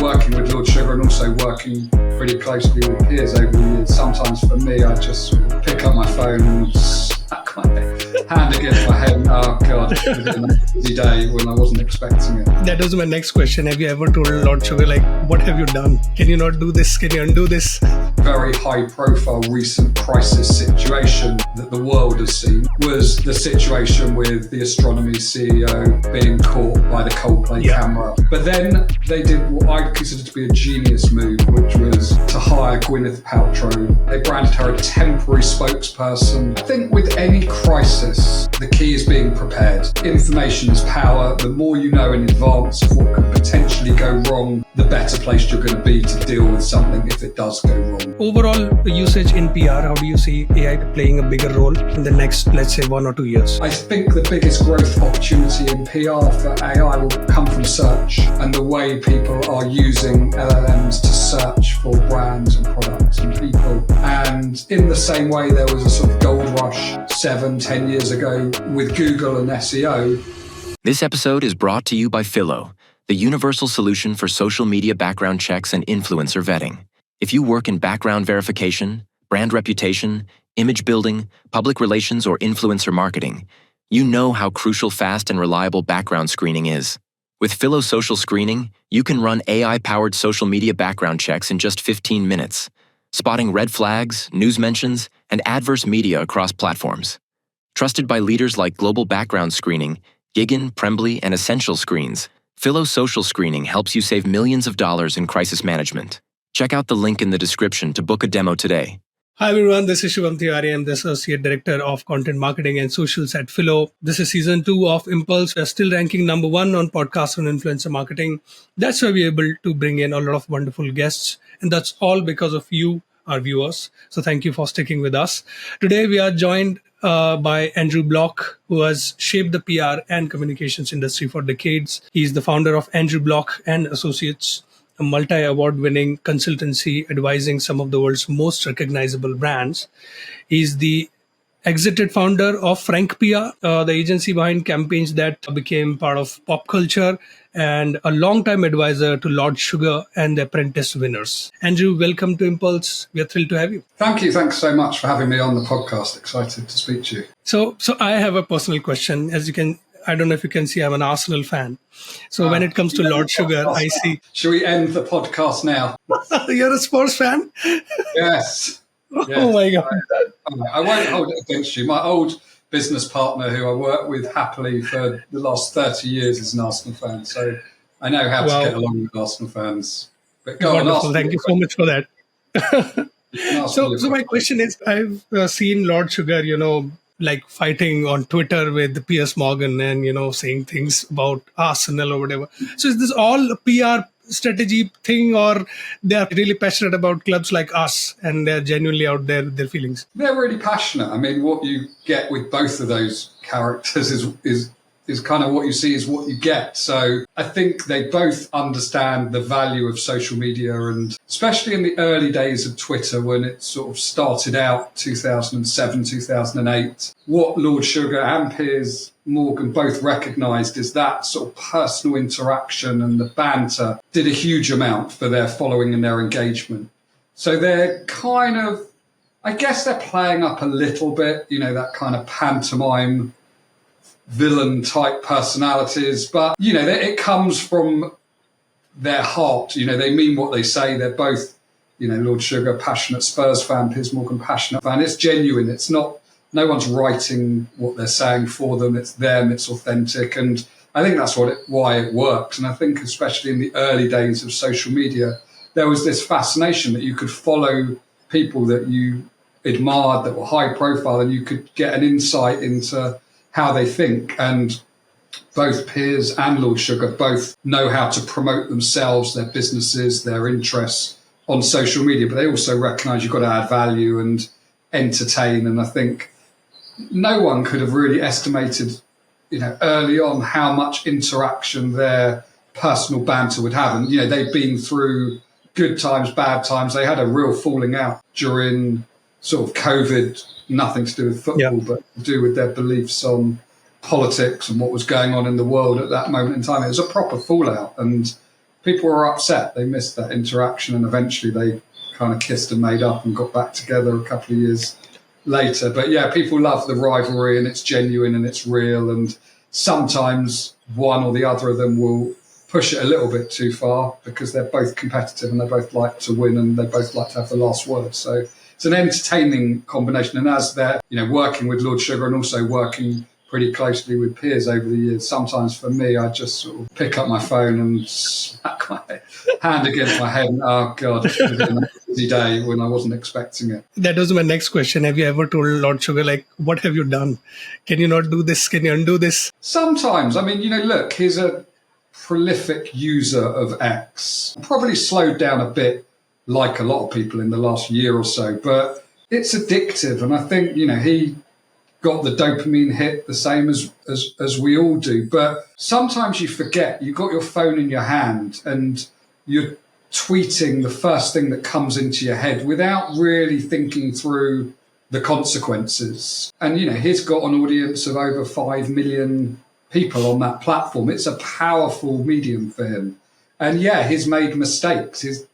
working with Lord Sugar and also working pretty closely with peers over the years, sometimes for me, I just sort of pick up my phone and smack my hand against my head. Oh God, it was a busy day when I wasn't expecting it. That was my next question. Have you ever told Lord Sugar, like, what have you done? Can you not do this? Can you undo this? Very high profile recent crisis situation that the world has seen was the situation with the Astronomer CEO being caught by the Coldplay camera. But then they did what I consider to be a genius move, which was to hire Gwyneth Paltrow. They branded her a temporary spokesperson. I think with any crisis, the key is being prepared. Information is power. The more you know in advance of what could potentially go wrong, the better placed you're going to be to deal with something if it does go wrong. Overall usage in PR, how do you see AI playing a bigger role in the next, let's say, 1 or 2 years? I think the biggest growth opportunity in PR for AI will come from search and the way people are using LLMs to search for brands and products and people. And in the same way, there was a sort of gold rush 7-10 years ago with Google and SEO. This episode is brought to you by Phyllo, the universal solution for social media background checks and influencer vetting. If you work in background verification, brand reputation, image building, public relations, or influencer marketing, you know how crucial fast and reliable background screening is. With Phyllo Social Screening, you can run AI-powered social media background checks in just 15 minutes, spotting red flags, news mentions, and adverse media across platforms. Trusted by leaders like Global Background Screening, Gigan, Prembly, and Essential Screens, Phyllo Social Screening helps you save millions of dollars in crisis management. Check out the link in the description to book a demo today. Hi everyone, this is Shubham Tiwari. I'm the Associate Director of Content Marketing and Socials at Phyllo. This is Season 2 of Impulse. We're still ranking number 1 on podcasts and influencer marketing. That's why we're able to bring in a lot of wonderful guests. And that's all because of you, our viewers. So thank you for sticking with us. Today we are joined by Andrew Bloch, who has shaped the PR and communications industry for decades. He's the founder of Andrew Bloch and Associates, a multi-award-winning consultancy advising some of the world's most recognizable brands. He's the exited founder of Frank PR, the agency behind campaigns that became part of pop culture, and a long-time advisor to Lord Sugar and the Apprentice winners. Andrew, welcome to Impulse. We are thrilled to have you. Thank you. Thanks so much for having me on the podcast. Excited to speak to you. So I have a personal question. I don't know if you can see, I'm an Arsenal fan. So when it comes to Lord Sugar, I see... Shall we end the podcast now? You're a sports fan? Yes. Oh my God. I won't hold it against you. My old business partner, who I worked with happily for the last 30 years, is an Arsenal fan. So I know how to get along with Arsenal fans. But go wonderful. on, thank you so much for that. So my question is, I've seen Lord Sugar, like fighting on Twitter with Piers Morgan and, saying things about Arsenal or whatever. So is this all a PR strategy thing, or they're really passionate about clubs like us and they're genuinely out there with their feelings? They're really passionate. I mean, what you get with both of those characters is kind of what you see is what you get. So I think they both understand the value of social media, and especially in the early days of Twitter when it sort of started out 2007, 2008, what Lord Sugar and Piers Morgan both recognised is that sort of personal interaction and the banter did a huge amount for their following and their engagement. So they're kind of, I guess they're playing up a little bit, that kind of pantomime villain type personalities, but it comes from their heart. They mean what they say. They're both, Lord Sugar, passionate Spurs fan, Piers Morgan, passionate fan. It's genuine. It's not, no one's writing what they're saying for them. It's them. It's authentic. And I think that's why it works. And I think especially in the early days of social media, there was this fascination that you could follow people that you admired, that were high profile, and you could get an insight into how they think. And both Piers and Lord Sugar both know how to promote themselves, their businesses, their interests on social media, but they also recognise you've got to add value and entertain. And I think no one could have really estimated, early on how much interaction their personal banter would have. And, they've been through good times, bad times. They had a real falling out during sort of COVID, nothing to do with football, but to do with their beliefs on politics and what was going on in the world at that moment in time. It was a proper fallout, and people were upset. They missed that interaction, and eventually they kind of kissed and made up and got back together a couple of years later. But yeah, people love the rivalry, and it's genuine and it's real. And sometimes one or the other of them will push it a little bit too far because they're both competitive and they both like to win and they both like to have the last word. So it's an entertaining combination. And as they're, working with Lord Sugar and also working pretty closely with peers over the years, sometimes for me, I just sort of pick up my phone and smack my hand against my head and, oh God, it's been a busy day when I wasn't expecting it. That was my next question. Have you ever told Lord Sugar, like, what have you done? Can you not do this? Can you undo this? Sometimes. I mean, look, he's a prolific user of X. Probably slowed down a bit like a lot of people in the last year or so, but it's addictive. And I think, he got the dopamine hit the same as we all do. But sometimes you forget, you've got your phone in your hand and you're tweeting the first thing that comes into your head without really thinking through the consequences. And, he's got an audience of over 5 million people on that platform. It's a powerful medium for him. And yeah, he's made mistakes. He's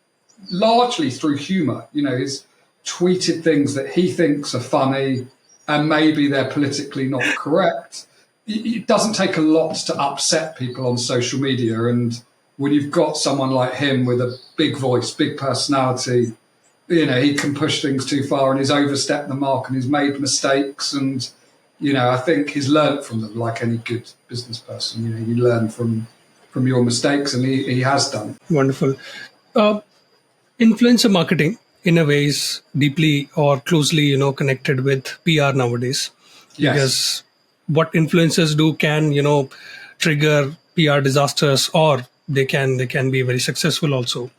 largely through humor. He's tweeted things that he thinks are funny and maybe they're politically not correct. It doesn't take a lot to upset people on social media. And when you've got someone like him with a big voice, big personality, he can push things too far and he's overstepped the mark and he's made mistakes. And, I think he's learned from them like any good business person. You learn from your mistakes, and he has done. Wonderful. Influencer marketing, in a way, is deeply or closely, connected with PR nowadays. Yes. Because what influencers do can, trigger PR disasters, or they can be very successful also.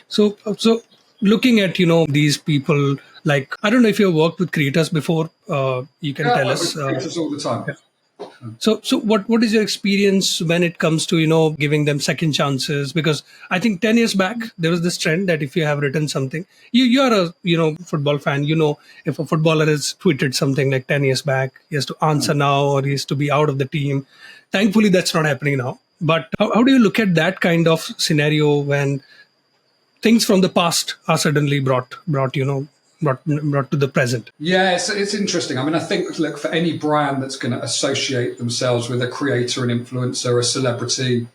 So looking at, these people, like, I don't know if you've worked with creators before, you can tell us. Creators all the time. Yeah. So what is your experience when it comes to, giving them second chances? Because I think 10 years back, there was this trend that if you have written something, you're a, football fan, if a footballer has tweeted something like 10 years back, he has to answer now, or he has to be out of the team. Thankfully, that's not happening now. But how do you look at that kind of scenario when things from the past are suddenly brought to the present? Yeah, it's interesting. I mean, I think, look, for any brand that's going to associate themselves with a creator, an influencer, a celebrity,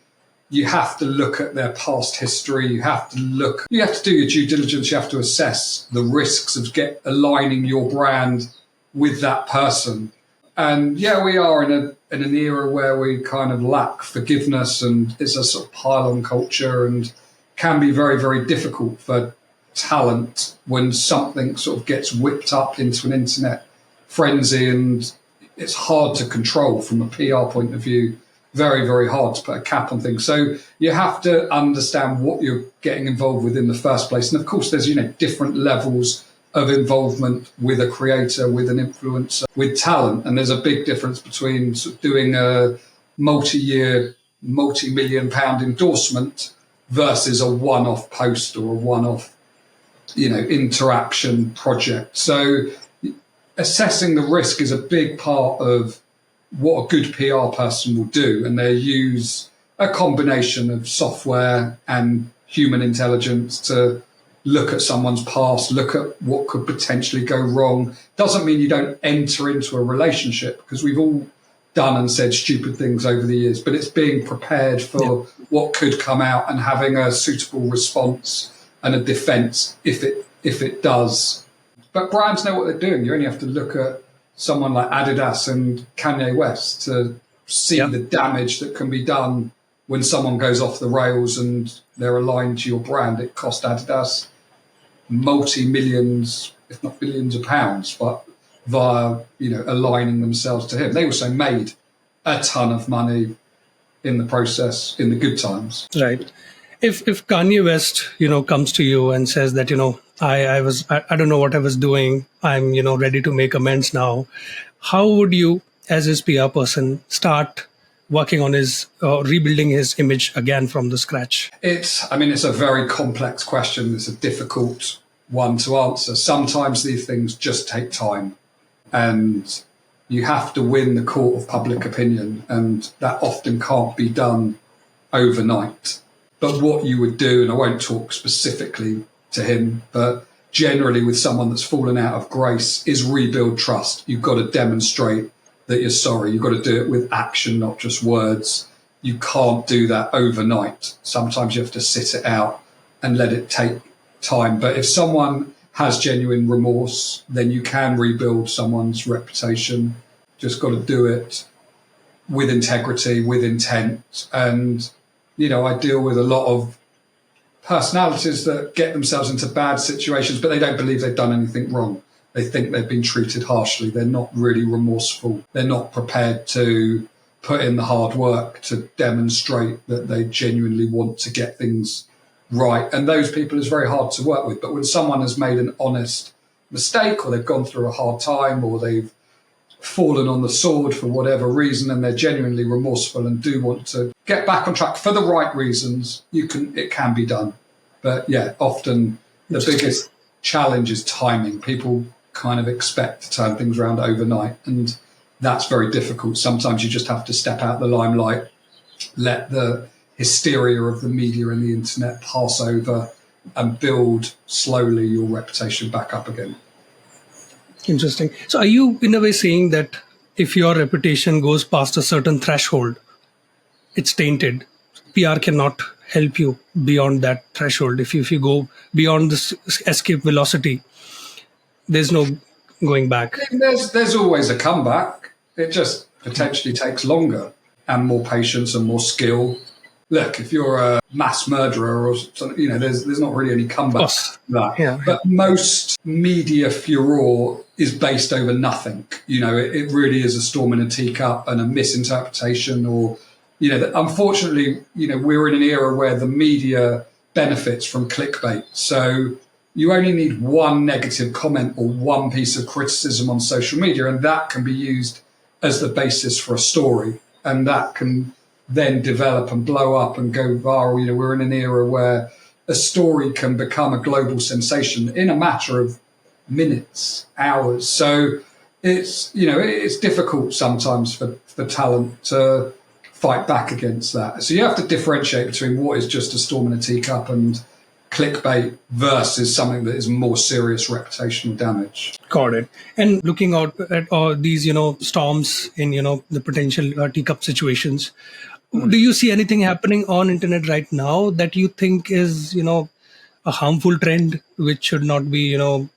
you have to look at their past history. You have to do your due diligence. You have to assess the risks of aligning your brand with that person. And yeah, we are in an era where we kind of lack forgiveness, and it's a sort of pile-on culture, and can be very, very difficult for talent when something sort of gets whipped up into an internet frenzy, and it's hard to control from a PR point of view. Very, very hard to put a cap on things. So you have to understand what you're getting involved with in the first place. And of course, there's, different levels of involvement with a creator, with an influencer, with talent. And there's a big difference between sort of doing a multi-year, multi-million pound endorsement versus a one-off post or a one-off, interaction project. So assessing the risk is a big part of what a good PR person will do. And they use a combination of software and human intelligence to look at someone's past, look at what could potentially go wrong. Doesn't mean you don't enter into a relationship, because we've all done and said stupid things over the years, but it's being prepared for what could come out and having a suitable response and a defense if it does. But brands know what they're doing. You only have to look at someone like Adidas and Kanye West to see the damage that can be done when someone goes off the rails and they're aligned to your brand. It cost Adidas multi-millions, if not billions of pounds, but via, aligning themselves to him. They also made a ton of money in the process in the good times. Right. If Kanye West, comes to you and says that, I don't know what I was doing, I'm, ready to make amends now, how would you, as his PR person, start working on his, rebuilding his image again from the scratch? It's a very complex question. It's a difficult one to answer. Sometimes these things just take time, and you have to win the court of public opinion, and that often can't be done overnight. But what you would do, and I won't talk specifically to him, but generally with someone that's fallen out of grace, is rebuild trust. You've got to demonstrate that you're sorry. You've got to do it with action, not just words. You can't do that overnight. Sometimes you have to sit it out and let it take time. But if someone has genuine remorse, then you can rebuild someone's reputation. Just got to do it with integrity, with intent. And, you know, I deal with a lot of personalities that get themselves into bad situations, but they don't believe they've done anything wrong. They think they've been treated harshly. They're not really remorseful. They're not prepared to put in the hard work to demonstrate that they genuinely want to get things right. And those people is very hard to work with. But when someone has made an honest mistake, or they've gone through a hard time, or they've fallen on the sword for whatever reason, and they're genuinely remorseful and do want to get back on track for the right reasons, it can be done. But yeah, often the biggest challenge is timing. People kind of expect to turn things around overnight, and that's very difficult. Sometimes you just have to step out the limelight, let the hysteria of the media and the internet pass over, and build slowly your reputation back up again. Interesting. So are you in a way saying that if your reputation goes past a certain threshold, it's tainted? PR cannot help you beyond that threshold. If you go beyond this escape velocity, there's no going back. There's always a comeback. It just potentially takes longer and more patience and more skill. Look, if you're a mass murderer or something, you know, there's not really any comeback to that. Yeah. But most media furore is based over nothing. You know, it really is a storm in a teacup and a misinterpretation, or, you know, unfortunately, you know, we're in an era where the media benefits from clickbait. So you only need one negative comment or one piece of criticism on social media, and that can be used as the basis for a story. And that can then develop and blow up and go viral. You know, we're in an era where a story can become a global sensation in a matter of minutes, hours. So it's, you know, it's difficult sometimes for talent to fight back against that. So you have to differentiate between what is just a storm in a teacup and clickbait versus something that is more serious reputational damage. Got it. And looking out at these, you know, storms in, you know, the potential teacup situations, do you see anything happening on internet right now that you think is, you know, a harmful trend which should not be, you know,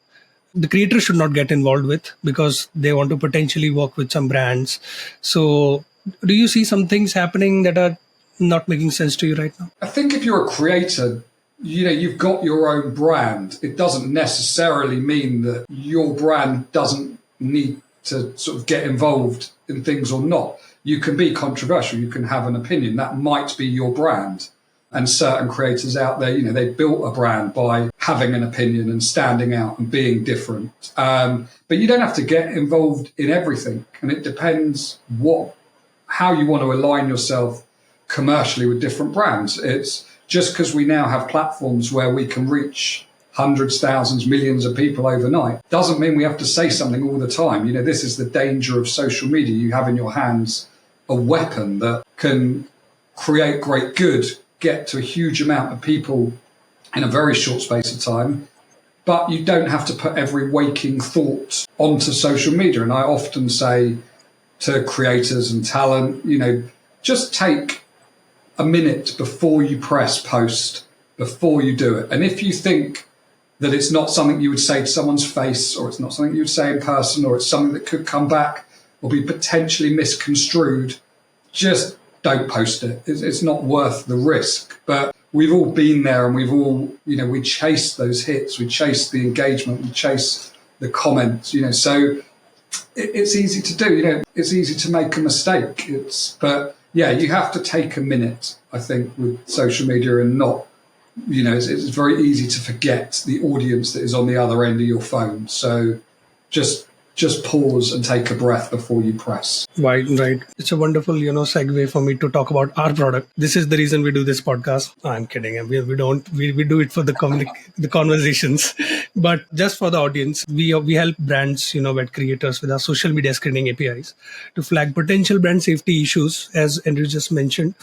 the creators should not get involved with because they want to potentially work with some brands? So do you see some things happening that are not making sense to you right now? I think if you're a creator, you know, you've got your own brand. It doesn't necessarily mean that your brand doesn't need to sort of get involved in things or not. You can be controversial. You can have an opinion. That might be your brand. And certain creators out there, you know, they built a brand by having an opinion and standing out and being different. But you don't have to get involved in everything. And it depends how you want to align yourself commercially with different brands. It's just because we now have platforms where we can reach hundreds, thousands, millions of people overnight, doesn't mean we have to say something all the time. You know, this is the danger of social media. You have in your hands a weapon that can create great good, get to a huge amount of people in a very short space of time, but you don't have to put every waking thought onto social media. And I often say to creators and talent, you know, just take a minute before you press post, before you do it. And if you think that it's not something you would say to someone's face, or it's not something you would say in person, or it's something that could come back or be potentially misconstrued, just don't post it. It's not worth the risk. But we've all been there, and we've all, you know, we chase those hits, we chase the engagement, we chase the comments, you know, so it's easy to do, you know, it's easy to make a mistake. But yeah, you have to take a minute, I think, with social media, and not, you know, it's very easy to forget the audience that is on the other end of your phone. So just pause and take a breath before you press. Right. It's a wonderful, you know, segue for me to talk about our product. This is the reason we do this podcast. I'm kidding. We do it for the conversations, but just for the audience, we help brands, you know, with creators with our social media screening APIs to flag potential brand safety issues, as Andrew just mentioned.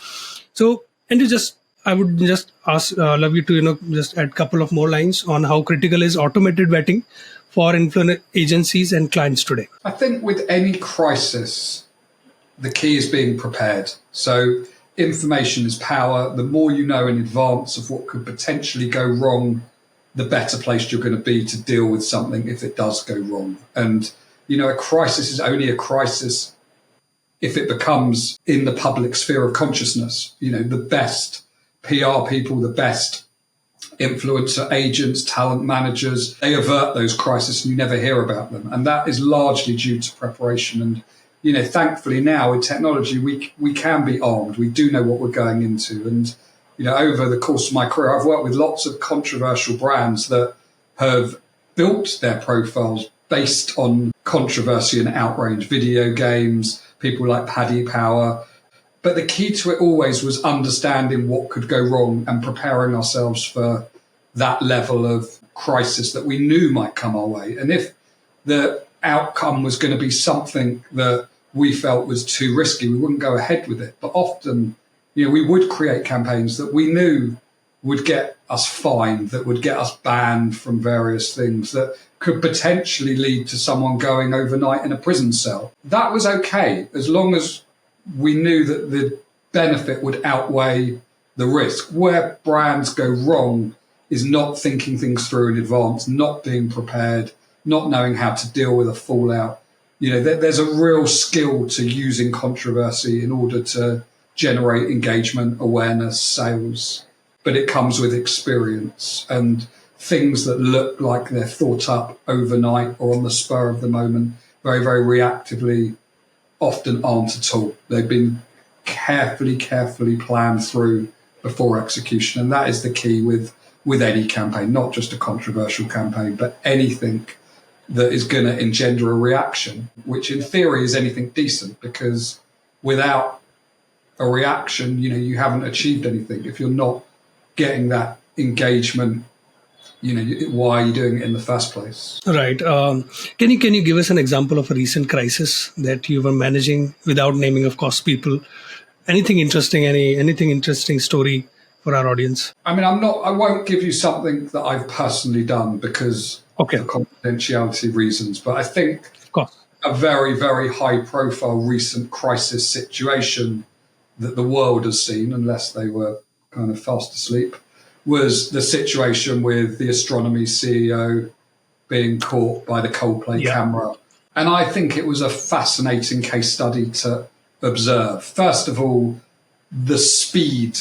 So Andrew, just I would just love you to, just add a couple of more lines on how critical is automated vetting for influence agencies and clients today. I think with any crisis, the key is being prepared. So information is power. The more you know in advance of what could potentially go wrong, the better placed you're going to be to deal with something if it does go wrong. And, a crisis is only a crisis if it becomes in the public sphere of consciousness. The best PR people, the best influencer agents, talent managers, they avert those crises and you never hear about them. And that is largely due to preparation. And, thankfully now with technology, we can be armed. We do know what we're going into. And, over the course of my career, I've worked with lots of controversial brands that have built their profiles based on controversy and outrage, video games, people like Paddy Power. But the key to it always was understanding what could go wrong and preparing ourselves for that level of crisis that we knew might come our way. And if the outcome was going to be something that we felt was too risky, we wouldn't go ahead with it. But often, we would create campaigns that we knew would get us fined, that would get us banned from various things, that could potentially lead to someone going overnight in a prison cell. That was okay, as long as we knew that the benefit would outweigh the risk. Where brands go wrong is not thinking things through in advance, not being prepared, not knowing how to deal with a fallout. There's a real skill to using controversy in order to generate engagement, awareness, sales. But it comes with experience, and things that look like they're thought up overnight or on the spur of the moment, very, very reactively, often aren't at all. They've been carefully planned through before execution. And that is the key with any campaign, not just a controversial campaign, but anything that is going to engender a reaction, which in theory is anything decent, because without a reaction, you haven't achieved anything. If you're not getting that engagement, why are you doing it in the first place? Right. Can you give us an example of a recent crisis that you were managing without naming, of course, people? Anything interesting? Anything interesting story for our audience? I won't give you something that I've personally done because of confidentiality reasons. But I think a very, very high profile recent crisis situation that the world has seen, unless they were kind of fast asleep, was the situation with the Astronomer CEO being caught by the Coldplay camera. And I think it was a fascinating case study to observe. First of all, the speed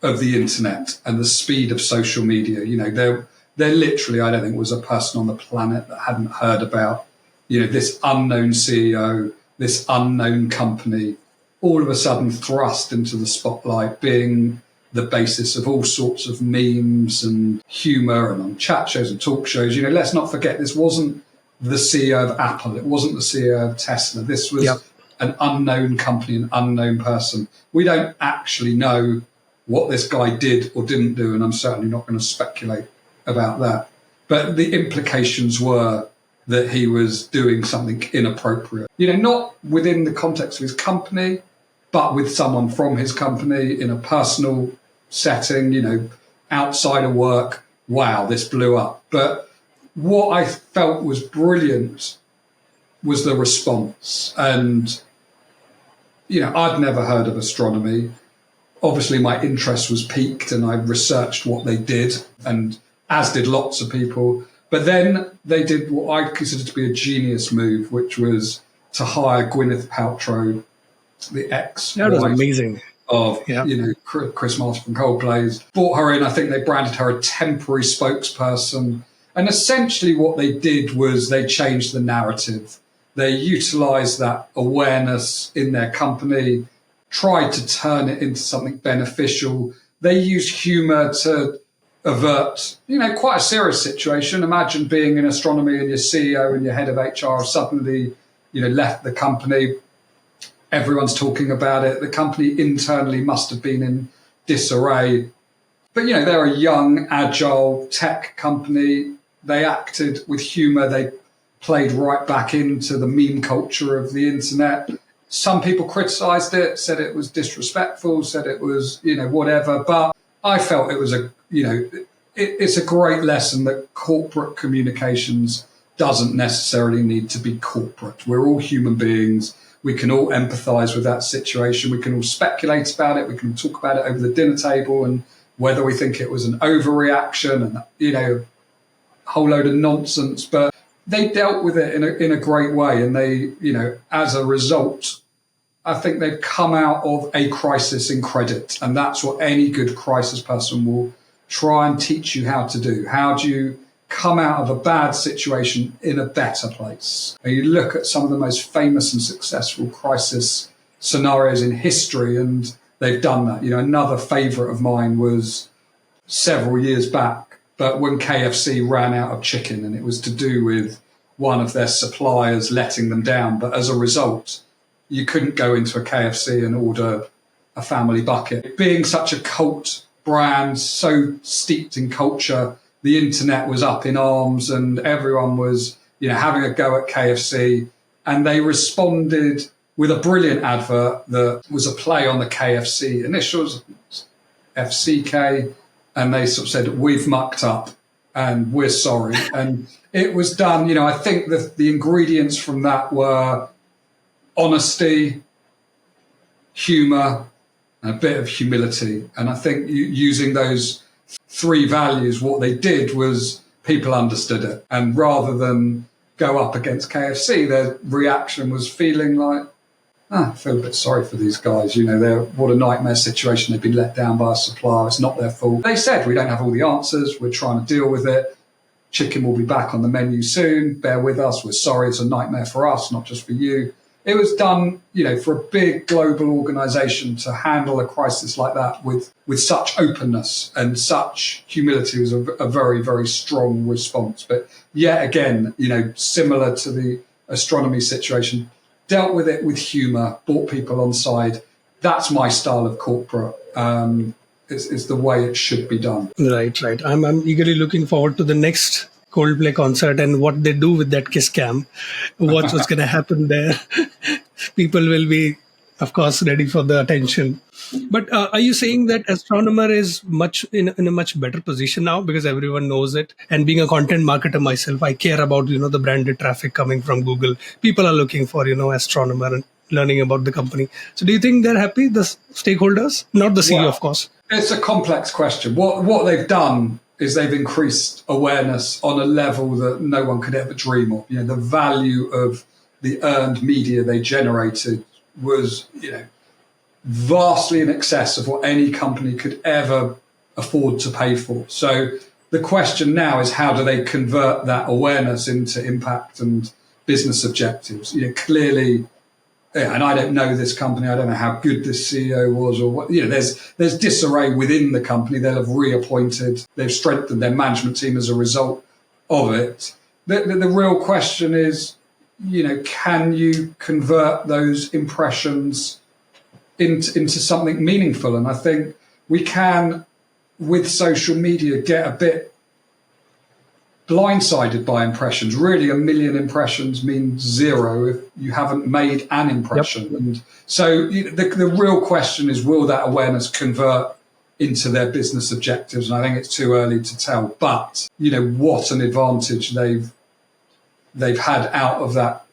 of the internet and the speed of social media. There literally, I don't think, was a person on the planet that hadn't heard about, this unknown CEO, this unknown company, all of a sudden thrust into the spotlight, being the basis of all sorts of memes and humor and on chat shows and talk shows. Let's not forget, this wasn't the CEO of Apple. It wasn't the CEO of Tesla. This was an unknown company, an unknown person. We don't actually know what this guy did or didn't do, and I'm certainly not going to speculate about that. But the implications were that he was doing something inappropriate, not within the context of his company, but with someone from his company in a personal setting, outside of work. Wow, this blew up. But what I felt was brilliant was the response. And, I'd never heard of Astronomy. Obviously, my interest was piqued and I researched what they did, and as did lots of people. But then they did what I consider to be a genius move, which was to hire Gwyneth Paltrow, the ex. That was amazing. Of Chris Martin from Coldplay's, brought her in. I think they branded her a temporary spokesperson, and essentially what they did was they changed the narrative. They utilised that awareness in their company, tried to turn it into something beneficial. They used humour to avert, quite a serious situation. Imagine being in Astronomy and your CEO and your head of HR suddenly, left the company. Everyone's talking about it. The company internally must have been in disarray. But, they're a young, agile tech company. They acted with humour. They played right back into the meme culture of the internet. Some people criticised it, said it was disrespectful, said it was, whatever. But I felt it was it's a great lesson that corporate communications doesn't necessarily need to be corporate. We're all human beings. We can all empathise with that situation. We can all speculate about it. We can talk about it over the dinner table and whether we think it was an overreaction and, a whole load of nonsense. But they dealt with it in a great way. And they, as a result, I think they've come out of a crisis in credit. And that's what any good crisis person will try and teach you how to do. How do you come out of a bad situation in a better place? And you look at some of the most famous and successful crisis scenarios in history, and they've done that. Another favourite of mine was several years back, but when KFC ran out of chicken, and it was to do with one of their suppliers letting them down. But as a result, you couldn't go into a KFC and order a family bucket. Being such a cult brand, so steeped in culture, the internet was up in arms and everyone was, having a go at KFC. And they responded with a brilliant advert that was a play on the KFC initials, FCK. And they sort of said, "We've mucked up and we're sorry." And it was done, I think the ingredients from that were honesty, humour, and a bit of humility. And I think using those three values, what they did was people understood it. And rather than go up against KFC, their reaction was feeling like, I feel a bit sorry for these guys. What a nightmare situation. They've been let down by a supplier. It's not their fault. They said, "We don't have all the answers. We're trying to deal with it. Chicken will be back on the menu soon. Bear with us. We're sorry. It's a nightmare for us, not just for you." It was done, for a big global organization to handle a crisis like that with such openness and such humility was a very, very strong response. But yet again, similar to the astronomy situation, dealt with it with humour, brought people on side. That's my style of corporate. It's the way it should be done. Right. I'm eagerly looking forward to the next Coldplay concert and what they do with that kiss cam. What's going to happen there? People will be, of course, ready for the attention. But are you saying that Astronomer is in a much better position now because everyone knows it? And being a content marketer myself, I care about the branded traffic coming from Google. People are looking for Astronomer and learning about the company. So do you think they're happy, the stakeholders? Not the CEO, of course. It's a complex question. What they've done is they've increased awareness on a level that no one could ever dream of. The value of the earned media they generated was, vastly in excess of what any company could ever afford to pay for. So the question now is, how do they convert that awareness into impact and business objectives? Clearly, and I don't know this company, I don't know how good this CEO was or what, there's disarray within the company. They'll have reappointed, they've strengthened their management team as a result of it. The real question is, can you convert those impressions into something meaningful? And I think we can, with social media, get a bit blindsided by impressions. Really, 1 million impressions means zero if you haven't made an impression. Yep. And so the real question is, will that awareness convert into their business objectives? And I think it's too early to tell. But, what an advantage they've had out of that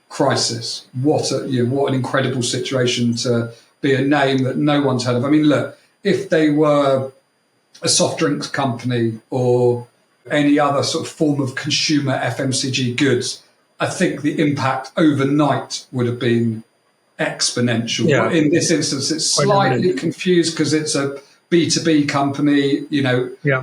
crisis. What an incredible situation to be a name that no one's heard of. I mean, look, if they were a soft drinks company or any other sort of form of consumer FMCG goods, I think the impact overnight would have been exponential. Yeah. But in this instance, it's slightly confused because it's a B2B company.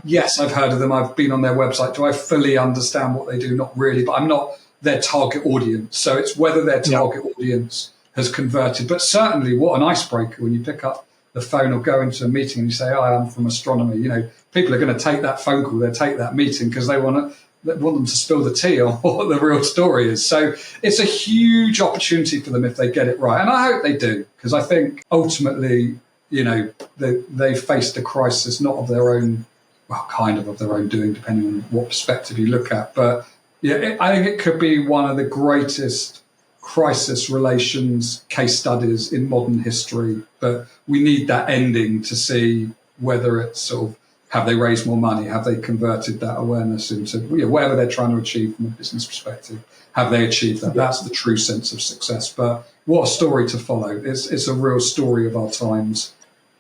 Yes, I've heard of them. I've been on their website. Do I fully understand what they do? Not really, but I'm not their target audience. So it's whether their target audience has converted. But certainly, what an icebreaker when you pick up the phone or go into a meeting and you say, "Hi, I'm from Astronomer." People are going to take that phone call, they'll take that meeting because they want them to spill the tea on what the real story is. So it's a huge opportunity for them if they get it right. And I hope they do, because I think ultimately, they faced a crisis not of their own, well, kind of their own doing, depending on what perspective you look at. But I think it could be one of the greatest crisis relations case studies in modern history. But we need that ending to see whether it's sort of, have they raised more money? Have they converted that awareness into whatever they're trying to achieve from a business perspective? Have they achieved that? That's the true sense of success. But what a story to follow. It's a real story of our times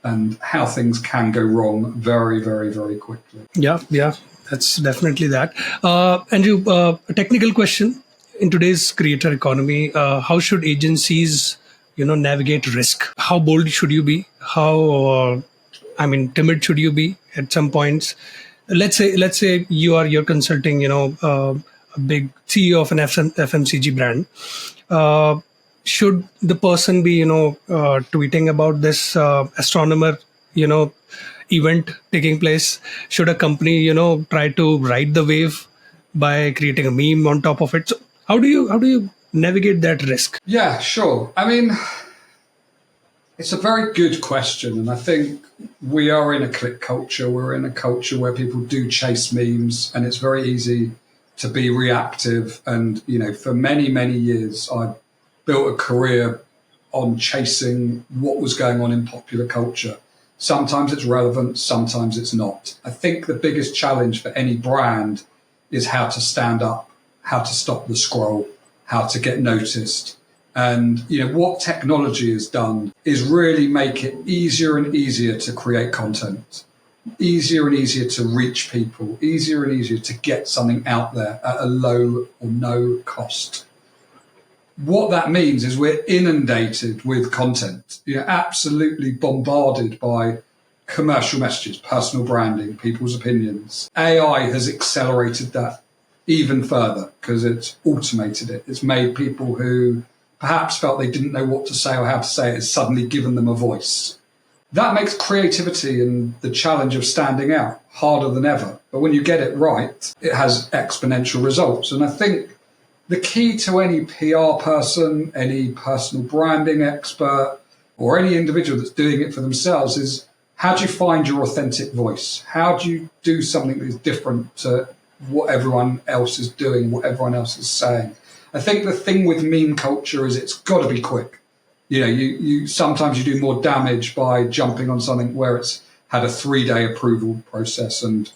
and how things can go wrong very, very, very quickly. Yeah, that's definitely that. Andrew, a technical question. In today's creator economy, how should agencies, navigate risk? How bold should you be? How, timid should you be at some points? Let's say you're consulting, a big CEO of an FMCG brand. Should the person be, tweeting about this Astronomer, event taking place? Should a company, try to ride the wave by creating a meme on top of it? So how do you navigate that risk? Yeah, sure. I mean, it's a very good question. And I think we are in a click culture. We're in a culture where people do chase memes, and it's very easy to be reactive. And, for many, many years, I built a career on chasing what was going on in popular culture. Sometimes it's relevant, sometimes it's not. I think the biggest challenge for any brand is how to stand up, how to stop the scroll, how to get noticed. And, what technology has done is really make it easier and easier to create content, easier and easier to reach people, easier and easier to get something out there at a low or no cost. What that means is we're inundated with content, absolutely bombarded by commercial messages, personal branding, people's opinions. AI has accelerated that even further because it's automated it. It's made people who perhaps felt they didn't know what to say or how to say it, has suddenly given them a voice. That makes creativity and the challenge of standing out harder than ever. But when you get it right, it has exponential results. And I think the key to any PR person, any personal branding expert, or any individual that's doing it for themselves is, how do you find your authentic voice? How do you do something that is different to what everyone else is doing, what everyone else is saying? I think the thing with meme culture is it's got to be quick. You sometimes you do more damage by jumping on something where it's had a 3-day approval process and,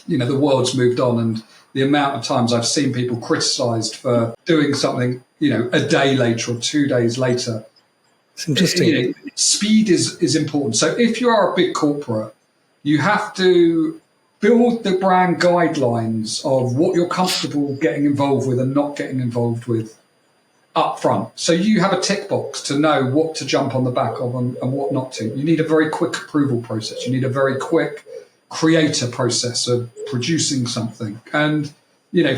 the world's moved on. And the amount of times I've seen people criticized for doing something, a day later or 2 days later. It's interesting. Speed is important. So if you are a big corporate, you have to build the brand guidelines of what you're comfortable getting involved with and not getting involved with up front. So you have a tick box to know what to jump on the back of and what not to. You need a very quick approval process. You need a very quick creator process of producing something. And,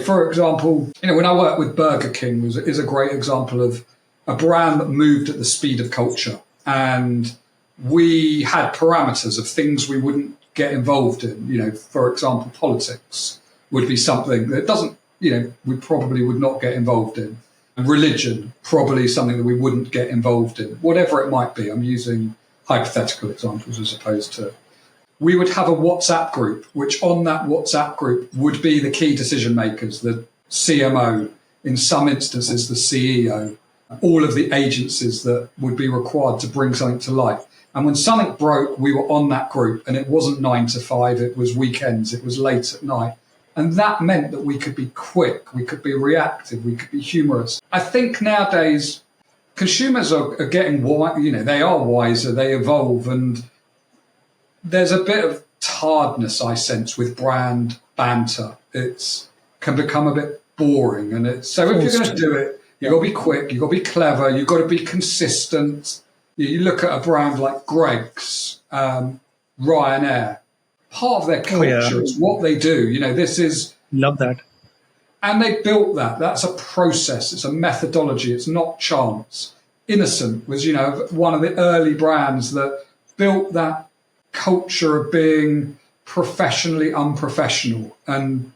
for example, when I worked with Burger King is a great example of a brand that moved at the speed of culture. And we had parameters of things we wouldn't get involved in. For example, politics would be something that doesn't, we probably would not get involved in. Religion, probably something that we wouldn't get involved in, whatever it might be. I'm using hypothetical examples as opposed to. We would have a WhatsApp group, which on that WhatsApp group would be the key decision makers, the CMO, in some instances, the CEO, all of the agencies that would be required to bring something to life. And when something broke, we were on that group, and it wasn't 9 to 5, it was weekends, it was late at night. And that meant that we could be quick, we could be reactive, we could be humorous. I think nowadays consumers are getting, they are wiser, they evolve, and there's a bit of tiredness, I sense, with brand banter. It can become a bit boring. And if you're going to do it, you've got to be quick, you've got to be clever, you've got to be consistent. You look at a brand like Greg's, Ryanair. Part of their culture is what they do. Love that. And they built that. That's a process. It's a methodology. It's not chance. Innocent was, one of the early brands that built that culture of being professionally unprofessional. And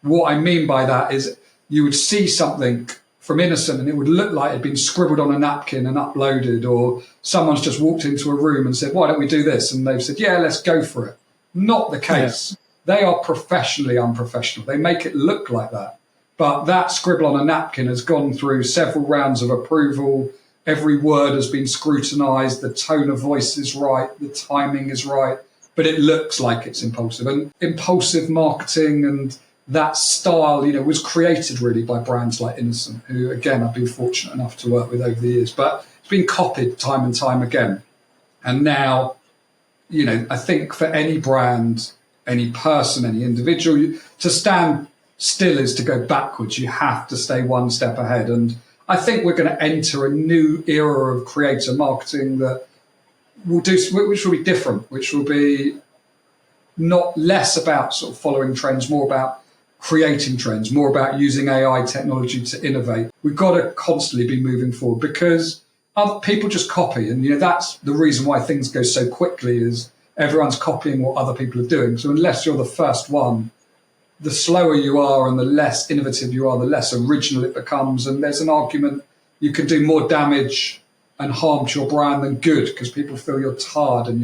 what I mean by that is you would see something from Innocent and it would look like it'd been scribbled on a napkin and uploaded, or someone's just walked into a room and said, why don't we do this? And they've said, yeah, let's go for it. Not the case. Yeah. They are professionally unprofessional. They make it look like that. But that scribble on a napkin has gone through several rounds of approval. Every word has been scrutinized. The tone of voice is right. The timing is right. but it looks like it's impulsive. And impulsive marketing and that style, was created really by brands like Innocent, who, again, I've been fortunate enough to work with over the years, but it's been copied time and time again. And now, I think for any brand, any person, any individual, to stand still is to go backwards. You have to stay one step ahead. And I think we're going to enter a new era of creator marketing that which will be different, which will be not less about sort of following trends, more about creating trends, more about using AI technology to innovate. We've got to constantly be moving forward because other people just copy. And, that's the reason why things go so quickly is everyone's copying what other people are doing. So unless you're the first one, the slower you are and the less innovative you are, the less original it becomes. And there's an argument you can do more damage and harm to your brand than good because people feel you're tarred. And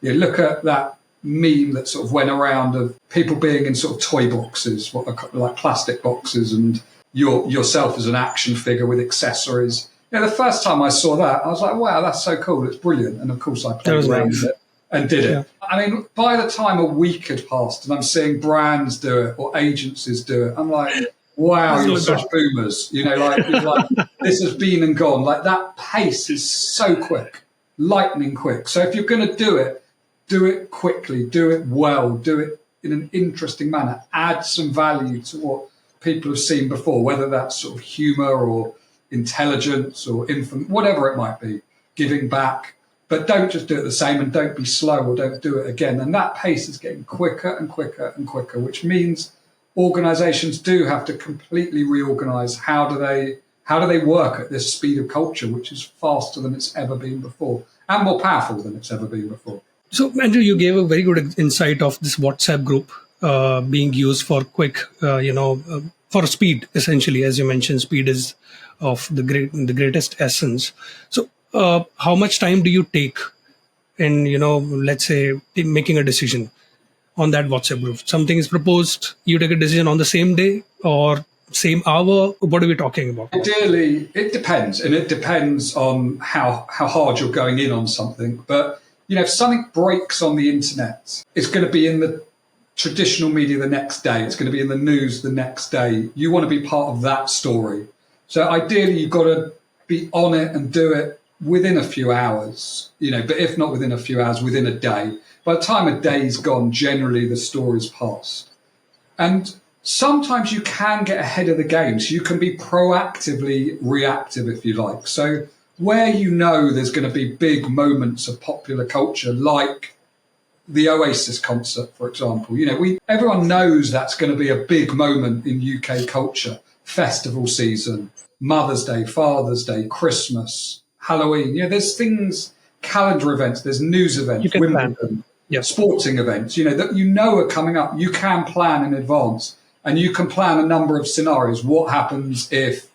look at that meme that sort of went around of people being in sort of toy boxes, what are like plastic boxes, and yourself as an action figure with accessories. The first time I saw that, I was like, wow, that's so cool. It's brilliant. And of course I played around with it and did it. Yeah. I mean, by the time a week had passed and I'm seeing brands do it or agencies do it, I'm like, wow, you're such boomers. Like this has been and gone. Like that pace is so quick, lightning quick. So if you're going to do it quickly, do it well, do it in an interesting manner, add some value to what people have seen before, whether that's sort of humor or intelligence or whatever it might be, giving back. But don't just do it the same and don't be slow or don't do it again. And that pace is getting quicker and quicker and quicker, which means organizations do have to completely reorganize. How do they work at this speed of culture, which is faster than it's ever been before and more powerful than it's ever been before? So, Andrew, you gave a very good insight of this WhatsApp group being used for quick, for speed, essentially. As you mentioned, speed is of the greatest essence. So, how much time do you take in, let's say, making a decision on that WhatsApp group? Something is proposed, you take a decision on the same day or same hour? What are we talking about? Ideally, it depends. And it depends on how hard you're going in on something. But, if something breaks on the internet, it's going to be in the traditional media the next day. It's going to be in the news the next day. You want to be part of that story. So ideally, you've got to be on it and do it within a few hours, but if not within a few hours, within a day. By the time a day's gone, generally the story's passed. And sometimes you can get ahead of the game. So you can be proactively reactive, if you like. So where there's going to be big moments of popular culture, like the Oasis concert, for example. Everyone knows that's going to be a big moment in UK culture. Festival season, Mother's Day, Father's Day, Christmas, Halloween. There's things, calendar events, there's news events, Wimbledon, sporting events, that are coming up. You can plan in advance and you can plan a number of scenarios. What happens if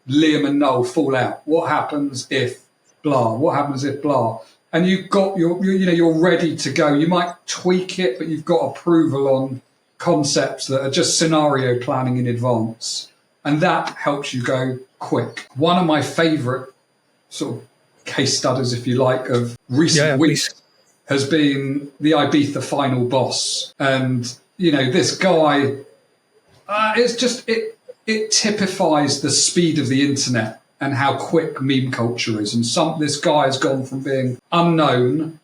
Liam and Noel fall out? What happens if blah? What happens if blah? And you're ready to go. You might tweak it, but you've got approval on concepts that are just scenario planning in advance. And that helps you go quick. One of my favorite sort of case studies, if you like, of recent weeks has been the Ibiza Final Boss. And, this guy, it typifies the speed of the internet and how quick meme culture is. And this guy has gone from being unknown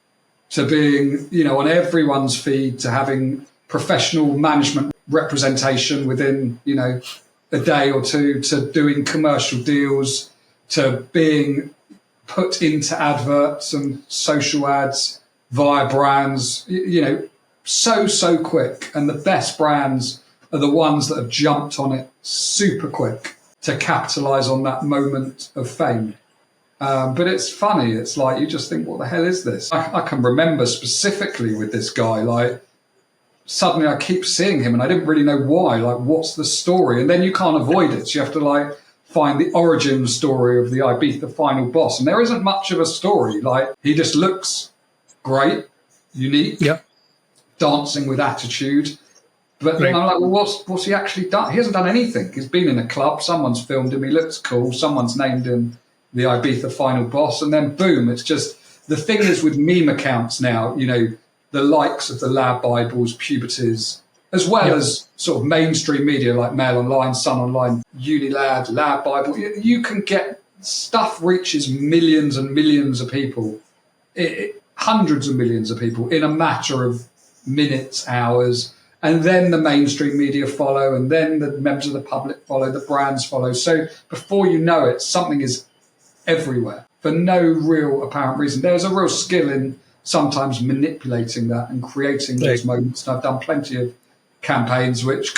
to being, on everyone's feed, to having professional management representation within, a day or two, to doing commercial deals, to being put into adverts and social ads via brands, so quick. And the best brands are the ones that have jumped on it super quick to capitalize on that moment of fame. But it's funny. It's like, you just think, what the hell is this? I can remember specifically with this guy, like, suddenly I keep seeing him and I didn't really know why, like, what's the story? And then you can't avoid it. So you have to, like, find the origin story of the Ibiza Final Boss. And there isn't much of a story. Like, he just looks great, unique, dancing with attitude. But then I'm like, well, what's he actually done? He hasn't done anything. He's been in a club, someone's filmed him, he looks cool, someone's named him the Ibiza Final Boss, and then boom, it's just, the thing is with meme accounts now, the likes of the Lab Bibles, Puberties, as well as sort of mainstream media like Mail Online, Sun Online, Unilad, Lab Bible. You can get stuff reaches millions and millions of people, hundreds of millions of people in a matter of minutes, hours. And then the mainstream media follow, and then the members of the public follow, the brands follow. So before you know it, something is everywhere for no real apparent reason. There's a real skill in sometimes manipulating that and creating those moments. And I've done plenty of campaigns which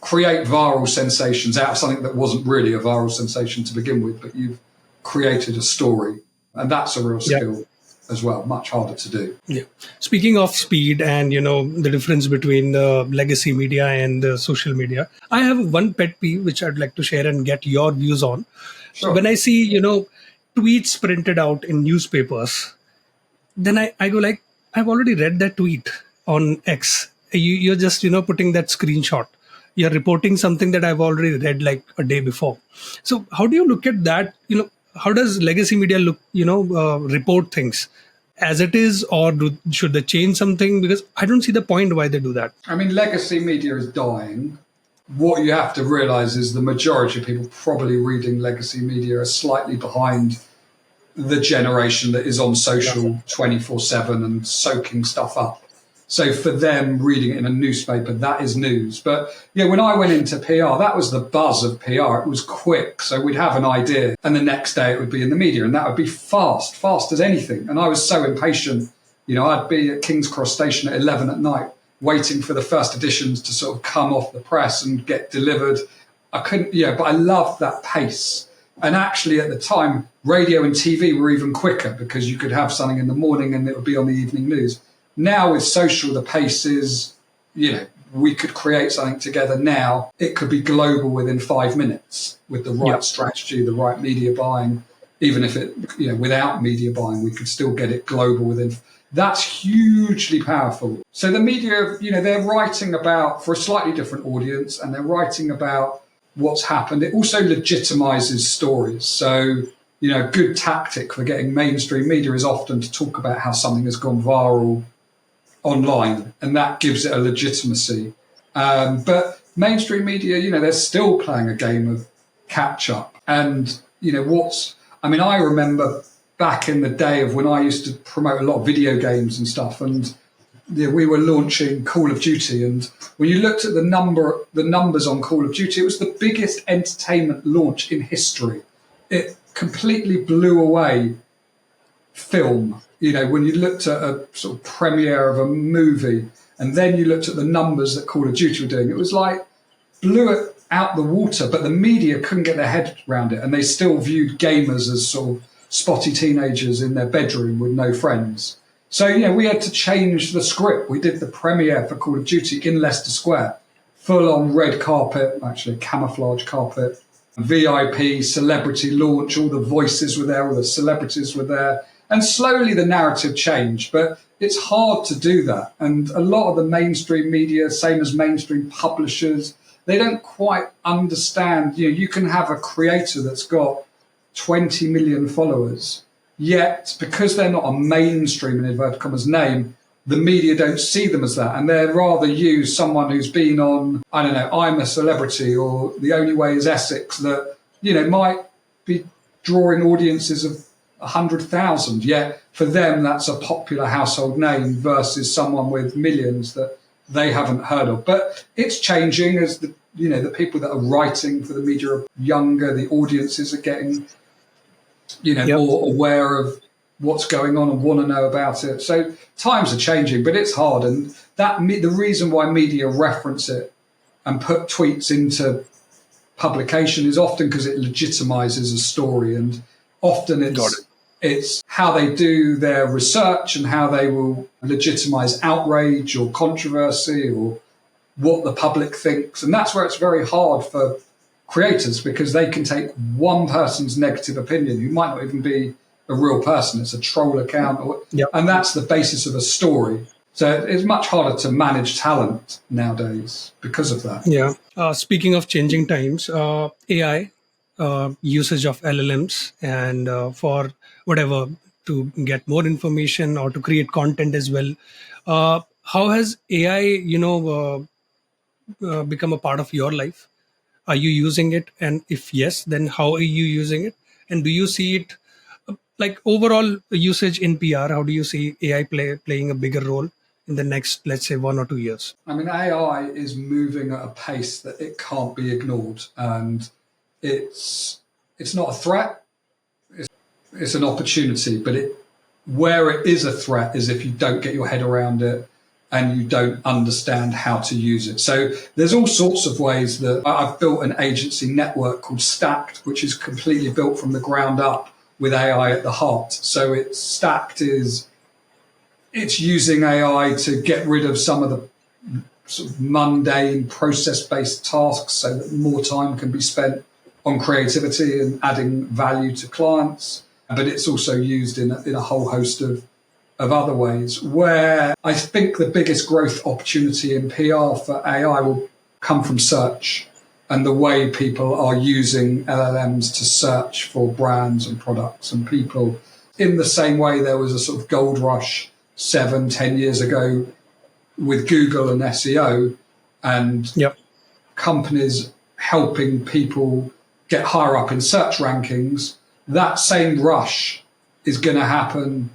create viral sensations out of something that wasn't really a viral sensation to begin with, but you've created a story. And that's a real skill as well, much harder to do. Yeah. Speaking of speed and, the difference between the legacy media and the social media, I have one pet peeve which I'd like to share and get your views on. Sure. When I see, tweets printed out in newspapers, then I go like, I've already read that tweet on X. You're just, putting that screenshot. You're reporting something that I've already read like a day before. So how do you look at that? How does legacy media look, report things as it is, or should they change something? Because I don't see the point why they do that. I mean, legacy media is dying. What you have to realize is the majority of people probably reading legacy media are slightly behind the generation that is on social 24/7 and soaking stuff up. So for them, reading it in a newspaper, that is news. But when I went into PR, that was the buzz of PR. It was quick. So we'd have an idea and the next day it would be in the media, and that would be fast as anything. And I was so impatient. I'd be at King's Cross Station at 11 at night, waiting for the first editions to sort of come off the press and get delivered. I couldn't, but I loved that pace. And actually at the time, radio and TV were even quicker because you could have something in the morning and it would be on the evening news. Now with social, the pace is, we could create something together now. It could be global within 5 minutes with the right strategy, the right media buying. Even if it, without media buying, we could still get it global within. That's hugely powerful. So the media, they're writing about, for a slightly different audience, and they're writing about what's happened. It also legitimizes stories. So, a good tactic for getting mainstream media is often to talk about how something has gone viral online, and that gives it a legitimacy. But mainstream media, they're still playing a game of catch up. And, I remember back in the day of when I used to promote a lot of video games and stuff, and we were launching Call of Duty. And when you looked at the numbers on Call of Duty, it was the biggest entertainment launch in history. It completely blew away film. When you looked at a sort of premiere of a movie and then you looked at the numbers that Call of Duty were doing, it was like blew it out the water, but the media couldn't get their head around it. And they still viewed gamers as sort of spotty teenagers in their bedroom with no friends. So, we had to change the script. We did the premiere for Call of Duty in Leicester Square, full on red carpet, actually camouflage carpet, VIP, celebrity launch, all the voices were there, all the celebrities were there. And slowly the narrative changed, but it's hard to do that. And a lot of the mainstream media, same as mainstream publishers, they don't quite understand. You can have a creator that's got 20 million followers, yet because they're not a mainstream, in inverted commas, name, the media don't see them as that. And they'd rather use someone who's been on, I'm a Celebrity or The Only Way is Essex, that, might be drawing audiences of 100,000, yet for them that's a popular household name versus someone with millions that they haven't heard of. But it's changing as the people that are writing for the media are younger, the audiences are getting more aware of what's going on and want to know about it. So times are changing, but it's hard. And the reason why media reference it and put tweets into publication is often because it legitimizes a story, and often it's how they do their research and how they will legitimize outrage or controversy or what the public thinks. And that's where it's very hard for creators, because they can take one person's negative opinion, who might not even be a real person, it's a troll account, and that's the basis of a story. So it's much harder to manage talent nowadays because of that. Yeah. Speaking of changing times, AI, usage of LLMs, and for whatever to get more information or to create content as well. How has AI, become a part of your life? Are you using it? And if yes, then how are you using it? And do you see it like overall usage in PR? How do you see AI playing a bigger role in the next, let's say, 1 or 2 years? I mean, AI is moving at a pace that it can't be ignored, and it's not a threat; it's an opportunity. But where it is a threat is if you don't get your head around it and you don't understand how to use it. So there's all sorts of ways that I've built an agency network called Stacked, which is completely built from the ground up with AI at the heart. So it's using AI to get rid of some of the sort of mundane process-based tasks so that more time can be spent on creativity and adding value to clients. But it's also used in a whole host of other ways, where I think the biggest growth opportunity in PR for AI will come from search and the way people are using LLMs to search for brands and products. And people, in the same way there was a sort of gold rush 7-10 years ago with Google and SEO and companies helping people get higher up in search rankings, that same rush is going to happen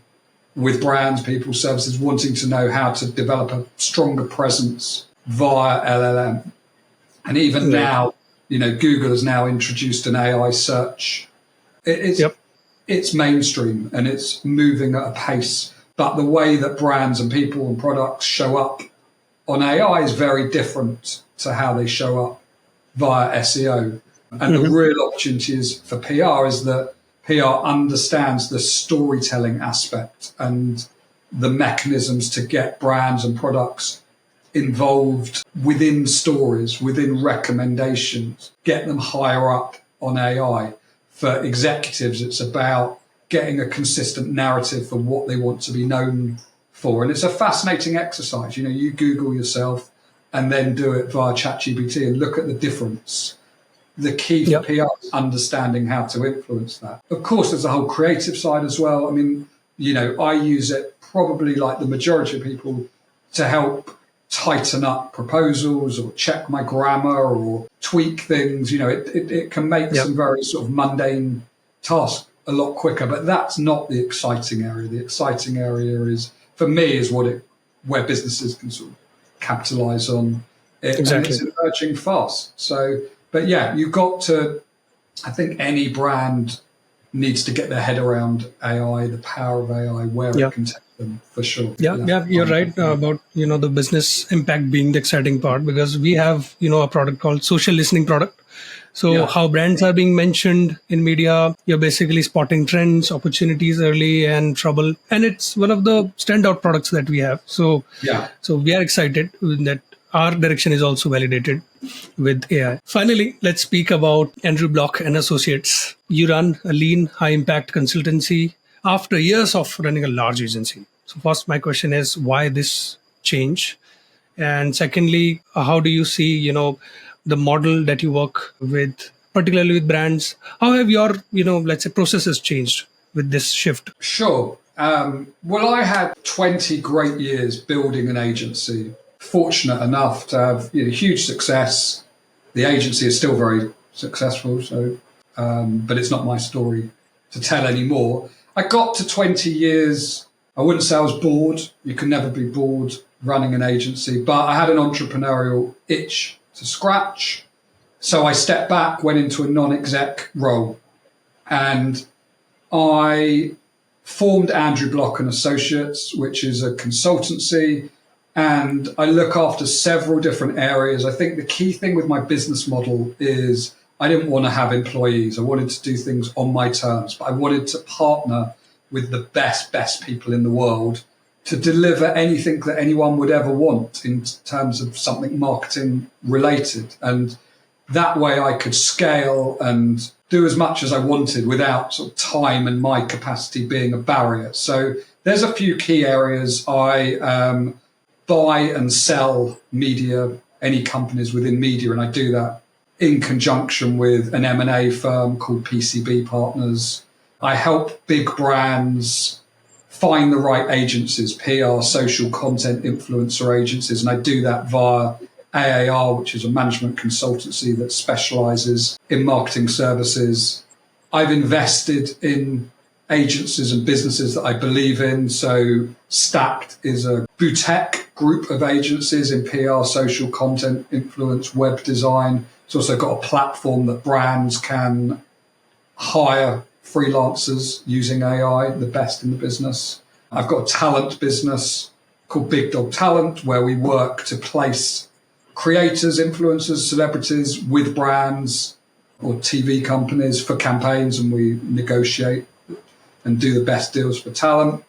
with brands, people, services wanting to know how to develop a stronger presence via LLM. And even now, Google has now introduced an AI search. It's mainstream and it's moving at a pace. But the way that brands and people and products show up on AI is very different to how they show up via SEO. And the real opportunity is for PR is that PR understands the storytelling aspect and the mechanisms to get brands and products involved within stories, within recommendations, get them higher up on AI. For executives, it's about getting a consistent narrative for what they want to be known for. And it's a fascinating exercise. You Google yourself and then do it via ChatGPT and look at the difference. The key for PR is understanding how to influence that. Of course, there's a whole creative side as well. I mean, I use it probably like the majority of people to help tighten up proposals or check my grammar or tweak things. It can make some very sort of mundane tasks a lot quicker, but that's not the exciting area. The exciting area is, for me, is where businesses can sort of capitalize on it. Exactly. And it's emerging fast. So, but yeah, you've got to, I think any brand needs to get their head around AI, the power of AI, where it can take them, for sure. Yeah, you're right about, the business impact being the exciting part, because we have, a product called social listening product. So how brands are being mentioned in media, you're basically spotting trends, opportunities early and trouble. And it's one of the standout products that we have. So we are excited that our direction is also validated with AI. Finally, let's speak about Andrew Bloch and Associates. You run a lean, high-impact consultancy after years of running a large agency. So first, my question is, why this change? And secondly, how do you see, the model that you work with, particularly with brands? How have your, let's say, processes changed with this shift? Sure. Well, I had 20 great years building an agency. Fortunate enough to have huge success. The agency is still very successful, so but it's not my story to tell anymore. I got to 20 years. I wouldn't say I was bored. You can never be bored running an agency, but I had an entrepreneurial itch to scratch. So I stepped back, went into a non-exec role, and I formed Andrew Bloch and Associates, which is a consultancy. And I look after several different areas. I think the key thing with my business model is I didn't want to have employees. I wanted to do things on my terms, but I wanted to partner with the best people in the world to deliver anything that anyone would ever want in terms of something marketing related. And that way I could scale and do as much as I wanted without sort of time and my capacity being a barrier. So there's a few key areas. I buy and sell media, any companies within media, and I do that in conjunction with an M&A firm called PCB Partners. I help big brands find the right agencies, PR, social content influencer agencies, and I do that via AAR, which is a management consultancy that specializes in marketing services. I've invested in agencies and businesses that I believe in. So Stacked is a boutique group of agencies in PR, social content, influence, web design. It's also got a platform that brands can hire freelancers using AI, the best in the business. I've got a talent business called Big Dog Talent, where we work to place creators, influencers, celebrities with brands or TV companies for campaigns, and we negotiate and do the best deals for talent.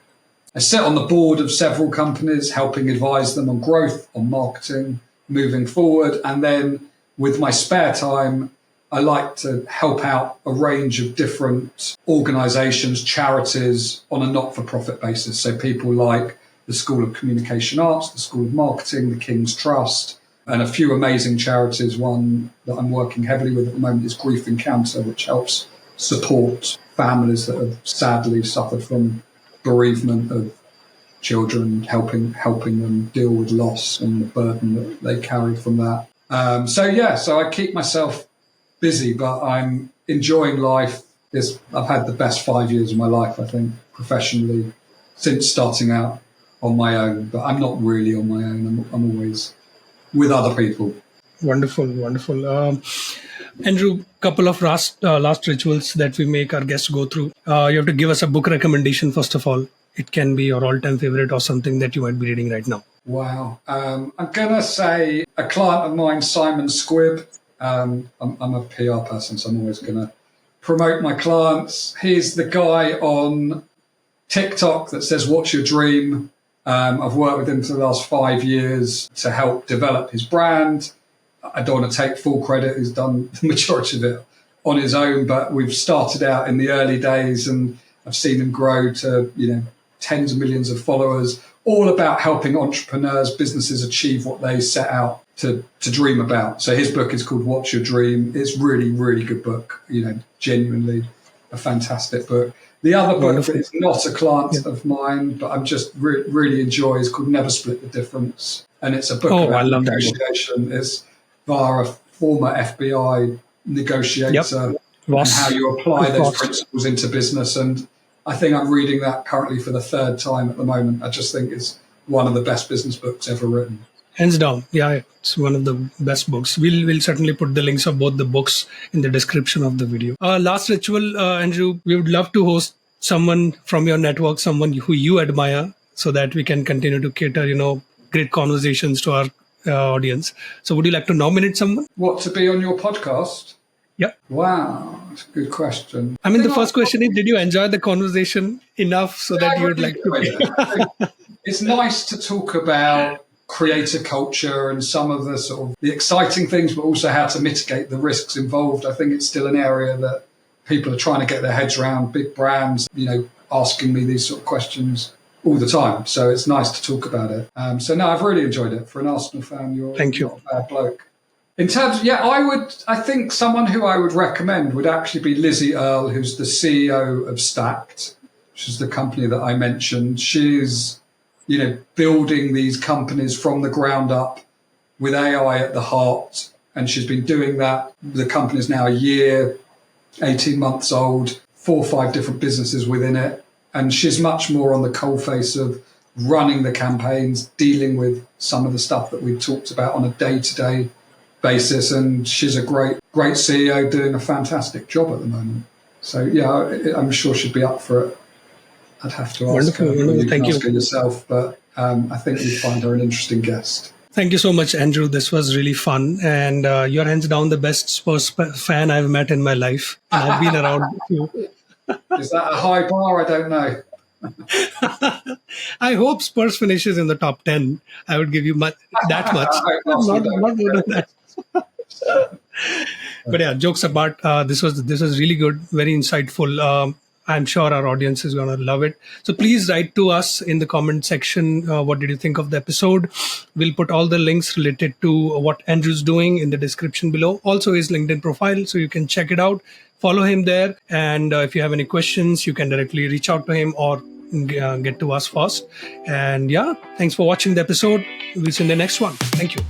I sit on the board of several companies, helping advise them on growth, on marketing, moving forward. And then with my spare time, I like to help out a range of different organizations, charities on a not-for-profit basis. So people like the School of Communication Arts, the School of Marketing, the King's Trust, and a few amazing charities. One that I'm working heavily with at the moment is Grief Encounter, which helps support families that have sadly suffered from bereavement of children, helping them deal with loss and the burden that they carry from that. So I keep myself busy, but I'm enjoying life. I've had the best 5 years of my life, I think, professionally, since starting out on my own. But I'm not really on my own. I'm always with other people. Wonderful. Andrew, couple of last rituals that we make our guests go through. You have to give us a book recommendation, first of all. It can be your all-time favorite or something that you might be reading right now. Wow. I'm going to say a client of mine, Simon Squibb. I'm a PR person, so I'm always going to promote my clients. He's the guy on TikTok that says, "What's your dream?" I've worked with him for the last 5 years to help develop his brand. I don't want to take full credit. He's done the majority of it on his own, but we've started out in the early days and I've seen him grow to, tens of millions of followers, all about helping entrepreneurs, businesses achieve what they set out to dream about. So his book is called What's Your Dream? It's really, really good book, genuinely a fantastic book. The other book that is not a client of mine, but I'm just really enjoy is called Never Split the Difference. And it's a book about negotiation. It's via a former FBI negotiator and how you apply those principles into business. And I think I'm reading that currently for the third time at the moment. I just think it's one of the best business books ever written. Hands down. Yeah, it's one of the best books. We'll certainly put the links of both the books in the description of the video. Last ritual, Andrew, we would love to host someone from your network, someone who you admire, so that we can continue to cater, great conversations to our audience. So would you like to nominate someone? What, to be on your podcast? Yeah. Wow, that's a good question. I mean, the first question is, did you enjoy the conversation enough so that you would like to? It's nice to talk about creator culture and some of the sort of the exciting things, but also how to mitigate the risks involved. I think it's still an area that people are trying to get their heads around. Big brands, asking me these sort of questions all the time. So it's nice to talk about it. I've really enjoyed it. For an Arsenal fan, you're not a bad bloke. In terms, I think someone who I would recommend would actually be Lizzie Earle, who's the CEO of Stacked, which is the company that I mentioned. She's, building these companies from the ground up with AI at the heart. And she's been doing that. The company's now a year, 18 months old, 4 or 5 different businesses within it. And she's much more on the coalface of running the campaigns, dealing with some of the stuff that we've talked about on a day-to-day basis. And she's a great CEO doing a fantastic job at the moment. So, I'm sure she'd be up for it. I'd have to ask her. You can ask her yourself, but I think you'd find her an interesting guest. Thank you so much, Andrew. This was really fun. And you're hands down the best Spurs fan I've met in my life. And I've been around you. Is that a high bar? I don't know. I hope Spurs finishes in the top 10. I would give you that much. Not more than that. But jokes apart, this was really good, very insightful. I'm sure our audience is going to love it. So please write to us in the comment section. What did you think of the episode? We'll put all the links related to what Andrew's doing in the description below. Also his LinkedIn profile, so you can check it out. Follow him there. And if you have any questions, you can directly reach out to him or get to us first. And yeah, thanks for watching the episode. We'll see you in the next one. Thank you.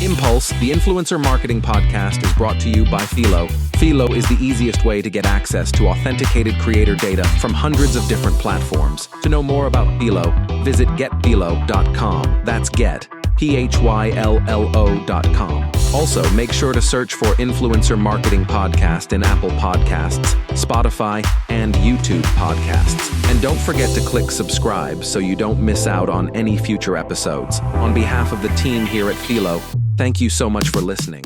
Impulse, the influencer marketing podcast, is brought to you by Phyllo. Phyllo is the easiest way to get access to authenticated creator data from hundreds of different platforms. To know more about Phyllo, visit getphyllo.com. That's get, PHYLLO.com. Also, make sure to search for Influencer Marketing Podcast in Apple Podcasts, Spotify, and YouTube Podcasts. And don't forget to click subscribe so you don't miss out on any future episodes. On behalf of the team here at Phyllo, thank you so much for listening.